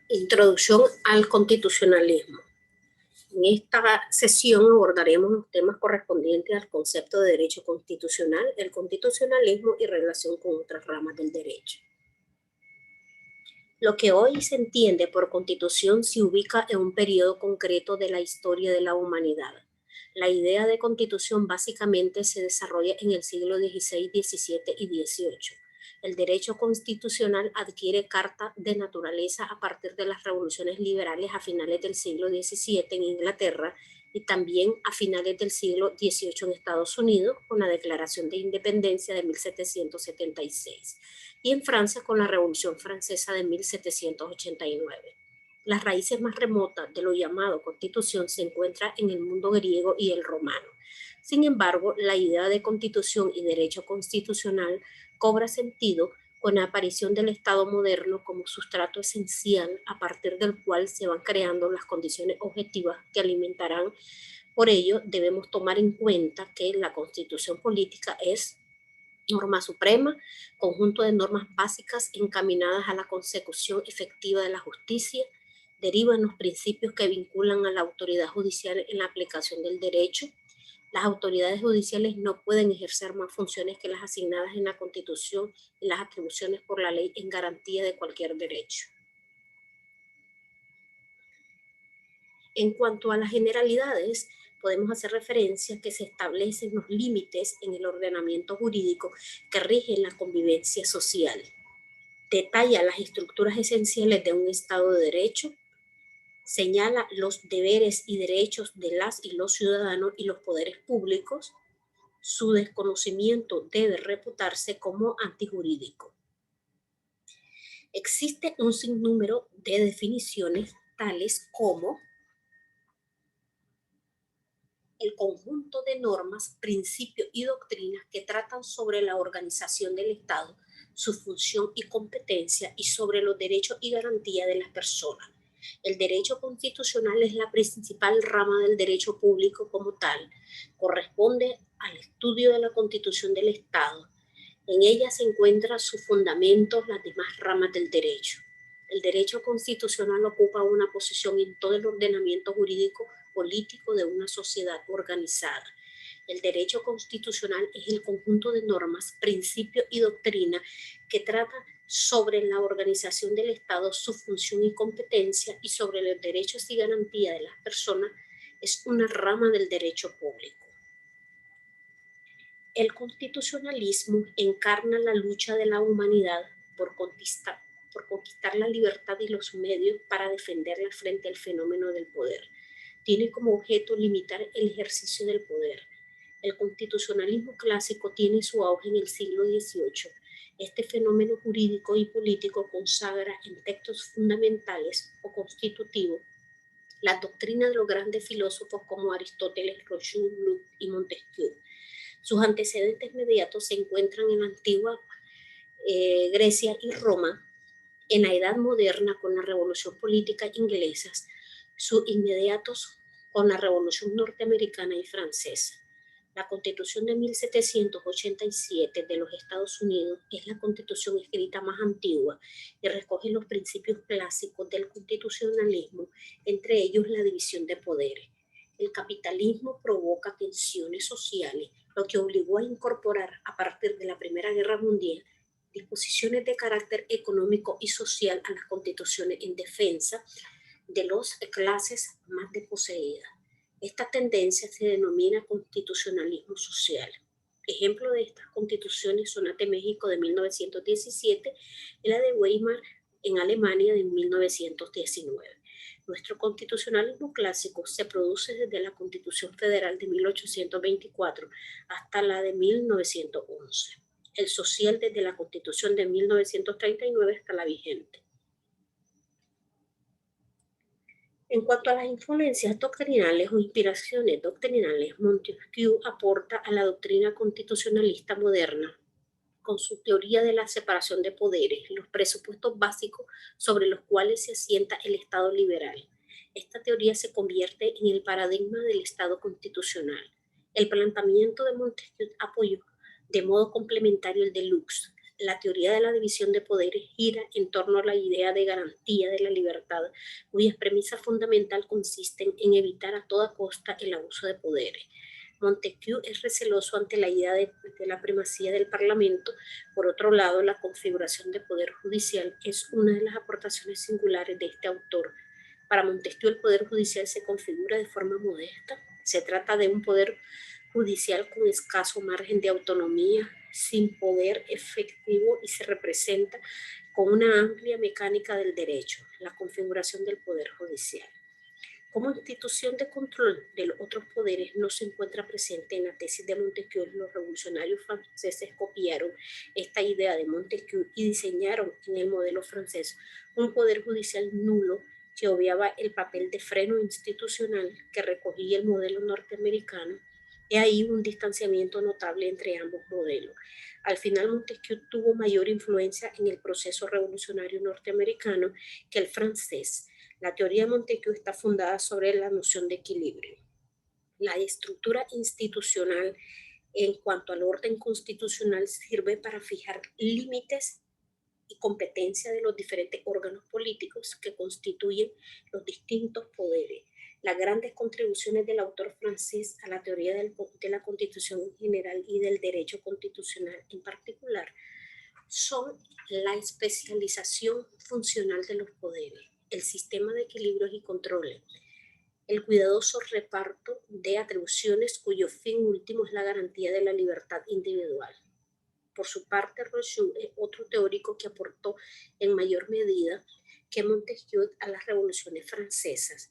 Introducción al constitucionalismo. En esta sesión abordaremos los temas correspondientes al concepto de derecho constitucional, el constitucionalismo y relación con otras ramas del derecho. Lo que hoy se entiende por constitución se ubica en un periodo concreto de la historia de la humanidad. La idea de constitución básicamente se desarrolla en el siglo XVI, XVII y XVIII. El derecho constitucional adquiere carta de naturaleza a partir de las revoluciones liberales a finales del siglo XVII en Inglaterra y también a finales del siglo XVIII en Estados Unidos con la Declaración de Independencia de 1776 y en Francia con la Revolución Francesa de 1789. Las raíces más remotas de lo llamado constitución se encuentran en el mundo griego y el romano. Sin embargo, la idea de constitución y derecho constitucional cobra sentido con la aparición del Estado moderno como sustrato esencial a partir del cual se van creando las condiciones objetivas que alimentarán. Por ello, debemos tomar en cuenta que la constitución política es norma suprema, conjunto de normas básicas encaminadas a la consecución efectiva de la justicia, derivan los principios que vinculan a la autoridad judicial en la aplicación del derecho. Las autoridades judiciales no pueden ejercer más funciones que las asignadas en la Constitución y las atribuciones por la ley en garantía de cualquier derecho. En cuanto a las generalidades, podemos hacer referencia a que se establecen los límites en el ordenamiento jurídico que rigen la convivencia social. Detalla las estructuras esenciales de un Estado de Derecho, señala los deberes y derechos de las y los ciudadanos y los poderes públicos. Su desconocimiento debe reputarse como antijurídico. Existe un sinnúmero de definiciones tales como el conjunto de normas, principios y doctrinas que tratan sobre la organización del Estado, su función y competencia y sobre los derechos y garantías de las personas. El derecho constitucional es la principal rama del derecho público como tal. Corresponde al estudio de la Constitución del Estado. En ella se encuentran sus fundamentos las demás ramas del derecho. El derecho constitucional ocupa una posición en todo el ordenamiento jurídico político de una sociedad organizada. El derecho constitucional es el conjunto de normas, principios y doctrina que trata sobre la organización del Estado, su función y competencia y sobre los derechos y garantías de las personas. Es una rama del derecho público. El constitucionalismo encarna la lucha de la humanidad por conquistar la libertad y los medios para defenderla frente al fenómeno del poder. Tiene como objeto limitar el ejercicio del poder. El constitucionalismo clásico tiene su auge en el siglo XVIII. Este fenómeno jurídico y político consagra en textos fundamentales o constitutivos las doctrinas de los grandes filósofos como Aristóteles, Rousseau, Locke y Montesquieu. Sus antecedentes inmediatos se encuentran en la antigua Grecia y Roma, en la Edad Moderna con la Revolución Política inglesa, sus inmediatos con la Revolución Norteamericana y Francesa. La Constitución de 1787 de los Estados Unidos es la constitución escrita más antigua y recoge los principios clásicos del constitucionalismo, entre ellos la división de poderes. El capitalismo provoca tensiones sociales, lo que obligó a incorporar a partir de la Primera Guerra Mundial disposiciones de carácter económico y social a las constituciones en defensa de las clases más desposeídas. Esta tendencia se denomina constitucionalismo social. Ejemplos de estas constituciones son la de México de 1917 y la de Weimar en Alemania de 1919. Nuestro constitucionalismo clásico se produce desde la Constitución Federal de 1824 hasta la de 1911. El social desde la Constitución de 1939 hasta la vigente. En cuanto a las influencias doctrinales o inspiraciones doctrinales, Montesquieu aporta a la doctrina constitucionalista moderna, con su teoría de la separación de poderes, los presupuestos básicos sobre los cuales se asienta el Estado liberal. Esta teoría se convierte en el paradigma del Estado constitucional. El planteamiento de Montesquieu apoyó de modo complementario el de Locke, La teoría de la división de poderes gira en torno a la idea de garantía de la libertad, cuya premisa fundamental consiste en evitar a toda costa el abuso de poderes. Montesquieu es receloso ante la idea de la primacía del Parlamento. Por otro lado, la configuración del poder judicial es una de las aportaciones singulares de este autor. Para Montesquieu, el poder judicial se configura de forma modesta. Se trata de un poder judicial con escaso margen de autonomía, sin poder efectivo, y se representa con una amplia mecánica del derecho, la configuración del poder judicial. Como institución de control de los otros poderes no se encuentra presente en la tesis de Montesquieu. Los revolucionarios franceses copiaron esta idea de Montesquieu y diseñaron en el modelo francés un poder judicial nulo que obviaba el papel de freno institucional que recogía el modelo norteamericano. Y ahí un distanciamiento notable entre ambos modelos. Al final, Montesquieu tuvo mayor influencia en el proceso revolucionario norteamericano que el francés. La teoría de Montesquieu está fundada sobre la noción de equilibrio. La estructura institucional en cuanto al orden constitucional sirve para fijar límites y competencia de los diferentes órganos políticos que constituyen los distintos poderes. Las grandes contribuciones del autor francés a la teoría de la Constitución en general y del derecho constitucional en particular son la especialización funcional de los poderes, el sistema de equilibrios y controles, el cuidadoso reparto de atribuciones cuyo fin último es la garantía de la libertad individual. Por su parte, Rousseau es otro teórico que aportó en mayor medida que Montesquieu a las revoluciones francesas.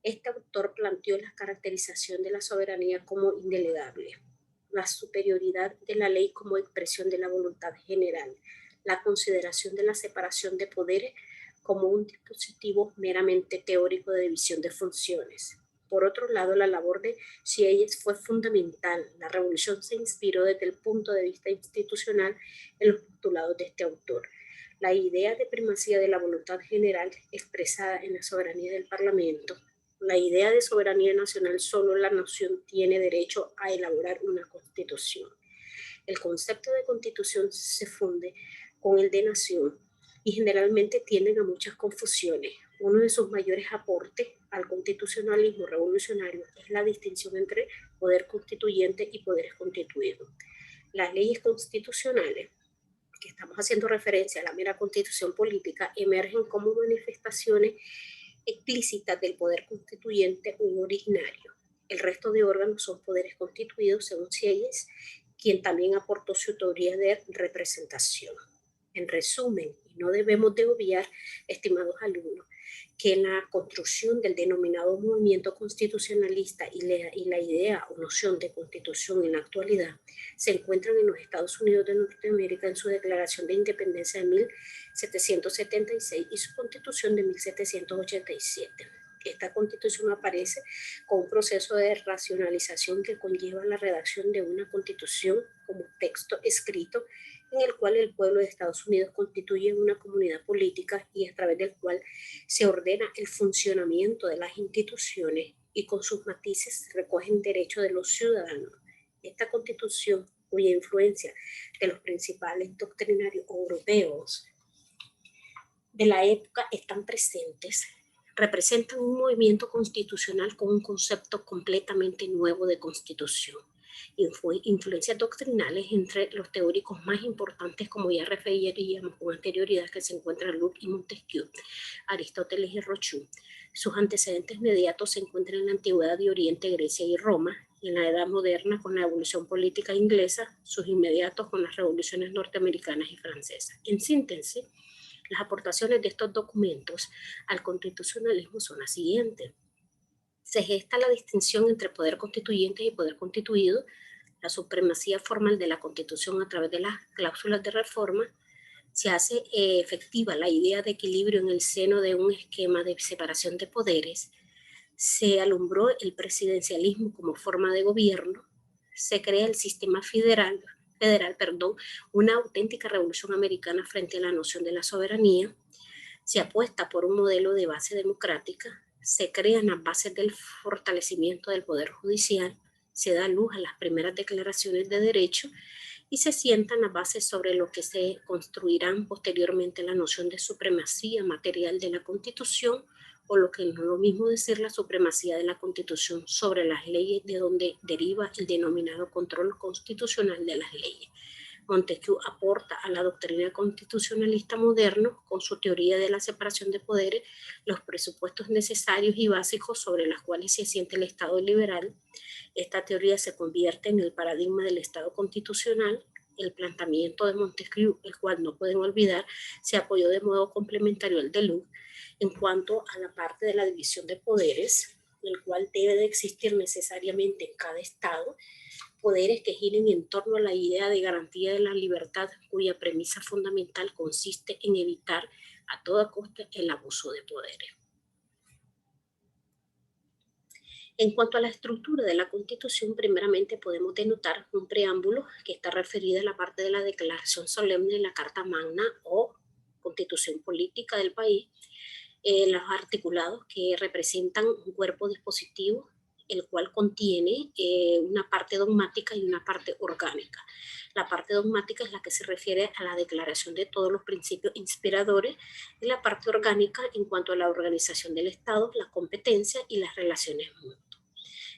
Este autor planteó la caracterización de la soberanía como indelegable, la superioridad de la ley como expresión de la voluntad general, la consideración de la separación de poderes como un dispositivo meramente teórico de división de funciones. Por otro lado, la labor de Sieyès fue fundamental. La revolución se inspiró desde el punto de vista institucional en los postulados de este autor. La idea de primacía de la voluntad general expresada en la soberanía del Parlamento, la idea de soberanía nacional, solo la nación tiene derecho a elaborar una constitución. El concepto de constitución se funde con el de nación y generalmente tienden a muchas confusiones. Uno de sus mayores aportes al constitucionalismo revolucionario es la distinción entre poder constituyente y poderes constituidos. Las leyes constitucionales, que estamos haciendo referencia a la mera constitución política, emergen como manifestaciones explícitas del poder constituyente u originario. El resto de órganos son poderes constituidos, según Sieyès, quien también aportó su teoría de representación. En resumen, y no debemos de obviar, estimados alumnos, que en la construcción del denominado movimiento constitucionalista y la idea o noción de constitución en la actualidad se encuentran en los Estados Unidos de Norteamérica en su declaración de independencia de 1776 y su constitución de 1787. Esta constitución aparece con un proceso de racionalización que conlleva la redacción de una constitución como texto escrito en el cual el pueblo de Estados Unidos constituye una comunidad política y a través del cual se ordena el funcionamiento de las instituciones y con sus matices recogen derechos de los ciudadanos. Esta constitución, cuya influencia de los principales doctrinarios europeos de la época están presentes, representan un movimiento constitucional con un concepto completamente nuevo de constitución. Influencias doctrinales entre los teóricos más importantes, como ya referíamos con anterioridad, que se encuentran Locke y Montesquieu, Aristóteles y Rousseau. Sus antecedentes inmediatos se encuentran en la antigüedad de Oriente, Grecia y Roma, y en la Edad Moderna con la evolución política inglesa, sus inmediatos con las revoluciones norteamericanas y francesas. En síntesis, las aportaciones de estos documentos al constitucionalismo son las siguientes. Se gesta la distinción entre poder constituyente y poder constituido, la supremacía formal de la Constitución a través de las cláusulas de reforma, se hace efectiva la idea de equilibrio en el seno de un esquema de separación de poderes, se alumbró el presidencialismo como forma de gobierno, se crea el sistema federal, una auténtica revolución americana frente a la noción de la soberanía, se apuesta por un modelo de base democrática, se crean las bases del fortalecimiento del poder judicial, se da luz a las primeras declaraciones de derecho y se sientan las bases sobre lo que se construirán posteriormente la noción de supremacía material de la Constitución, o lo que no es lo mismo decir la supremacía de la Constitución sobre las leyes, de donde deriva el denominado control constitucional de las leyes. Montesquieu aporta a la doctrina constitucionalista moderno, con su teoría de la separación de poderes, los presupuestos necesarios y básicos sobre los cuales se asienta el Estado liberal. Esta teoría se convierte en el paradigma del Estado constitucional. El planteamiento de Montesquieu, el cual no pueden olvidar, se apoyó de modo complementario al de Locke en cuanto a la parte de la división de poderes, el cual debe de existir necesariamente en cada Estado, poderes que giren en torno a la idea de garantía de la libertad, cuya premisa fundamental consiste en evitar a toda costa el abuso de poderes. En cuanto a la estructura de la Constitución, primeramente podemos denotar un preámbulo que está referido a la parte de la declaración solemne de la Carta Magna o Constitución Política del país, los articulados que representan un cuerpo dispositivo, el cual contiene una parte dogmática y una parte orgánica. La parte dogmática es la que se refiere a la declaración de todos los principios inspiradores, y la parte orgánica en cuanto a la organización del Estado, la competencia y las relaciones mutuas,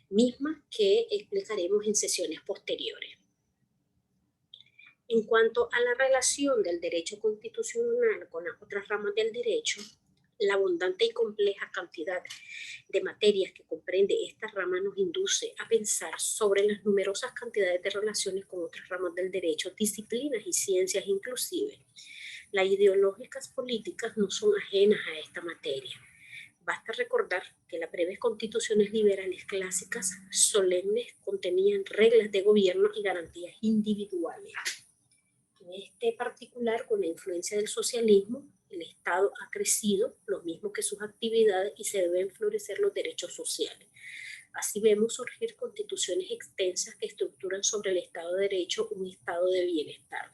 mismas que explicaremos en sesiones posteriores. En cuanto a la relación del derecho constitucional con las otras ramas del derecho, la abundante y compleja cantidad de materias que comprende esta rama nos induce a pensar sobre las numerosas cantidades de relaciones con otras ramas del derecho, disciplinas y ciencias inclusive. Las ideológicas políticas no son ajenas a esta materia. Basta recordar que las breves constituciones liberales clásicas solemnes contenían reglas de gobierno y garantías individuales. En este particular, con la influencia del socialismo, el Estado ha crecido, lo mismo que sus actividades, y se deben florecer los derechos sociales. Así vemos surgir constituciones extensas que estructuran sobre el Estado de Derecho un estado de bienestar.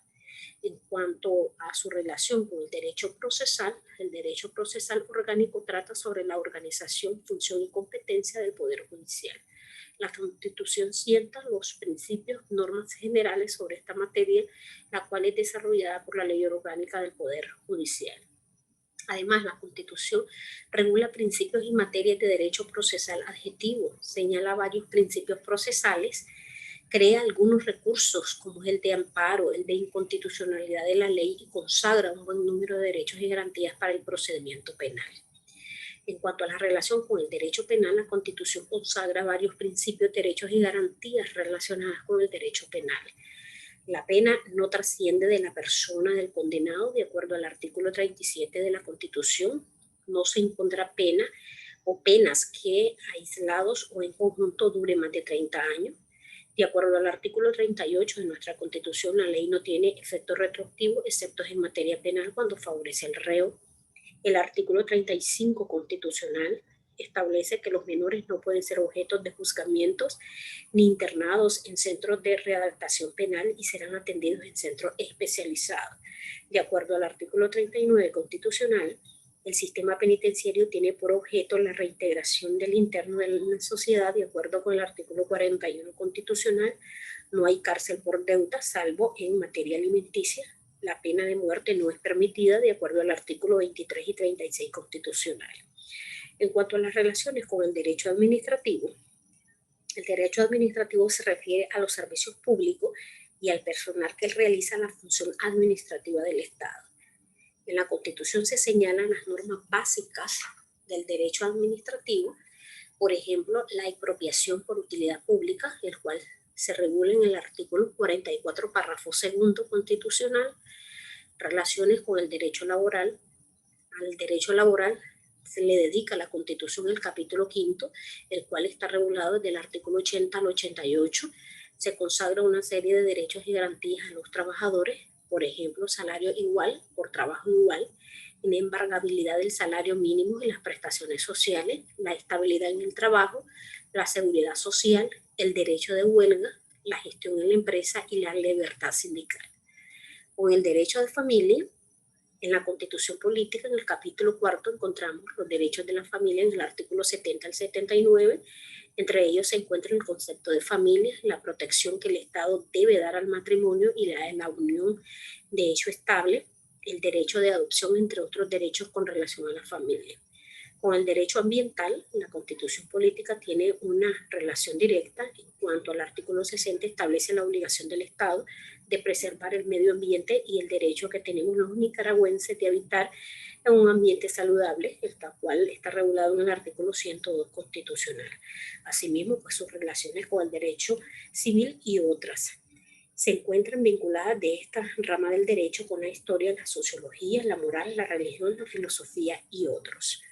En cuanto a su relación con el derecho procesal orgánico trata sobre la organización, función y competencia del Poder Judicial. La Constitución sienta los principios, normas generales sobre esta materia, la cual es desarrollada por la Ley Orgánica del Poder Judicial. Además, la Constitución regula principios y materias de derecho procesal adjetivo, señala varios principios procesales, crea algunos recursos como el de amparo, el de inconstitucionalidad de la ley, y consagra un buen número de derechos y garantías para el procedimiento penal. En cuanto a la relación con el derecho penal, la Constitución consagra varios principios, derechos y garantías relacionadas con el derecho penal. La pena no trasciende de la persona del condenado, de acuerdo al artículo 37 de la Constitución. No se impondrá pena o penas que aislados o en conjunto dure más de 30 años. De acuerdo al artículo 38 de nuestra Constitución, la ley no tiene efecto retroactivo, excepto en materia penal cuando favorece al reo. El artículo 35 constitucional establece que los menores no pueden ser objetos de juzgamientos ni internados en centros de readaptación penal y serán atendidos en centros especializados. De acuerdo al artículo 39 constitucional, el sistema penitenciario tiene por objeto la reintegración del interno de la sociedad. De acuerdo con el artículo 41 constitucional, no hay cárcel por deuda, salvo en materia alimenticia. La pena de muerte no es permitida, de acuerdo al artículo 23 y 36 constitucional. En cuanto a las relaciones con el derecho administrativo, el derecho administrativo se refiere a los servicios públicos y al personal que realiza la función administrativa del Estado. En la Constitución se señalan las normas básicas del derecho administrativo, por ejemplo, la expropiación por utilidad pública, el cual se regula en el artículo 44, párrafo segundo constitucional, relaciones con el derecho laboral. Al derecho laboral se le dedica a la Constitución el capítulo quinto, el cual está regulado desde el artículo 80 al 88. Se consagra una serie de derechos y garantías a los trabajadores, por ejemplo, salario igual por trabajo igual, inembargabilidad del salario mínimo y las prestaciones sociales, la estabilidad en el trabajo, la seguridad social, el derecho de huelga, la gestión en la empresa y la libertad sindical. Con el derecho de familia, En la Constitución Política, en el capítulo cuarto, encontramos los derechos de la familia en el artículo 70 al 79. Entre ellos se encuentra el concepto de familia, la protección que el Estado debe dar al matrimonio y la unión de hecho estable, el derecho de adopción, entre otros derechos con relación a la familia. Con el derecho ambiental, la Constitución Política tiene una relación directa en cuanto al artículo 60 establece la obligación del Estado de preservar el medio ambiente y el derecho que tenemos los nicaragüenses de habitar en un ambiente saludable, el cual está regulado en el artículo 102 constitucional. Asimismo, pues sus relaciones con el derecho civil y otras se encuentran vinculadas de esta rama del derecho con la historia, la sociología, la moral, la religión, la filosofía y otros.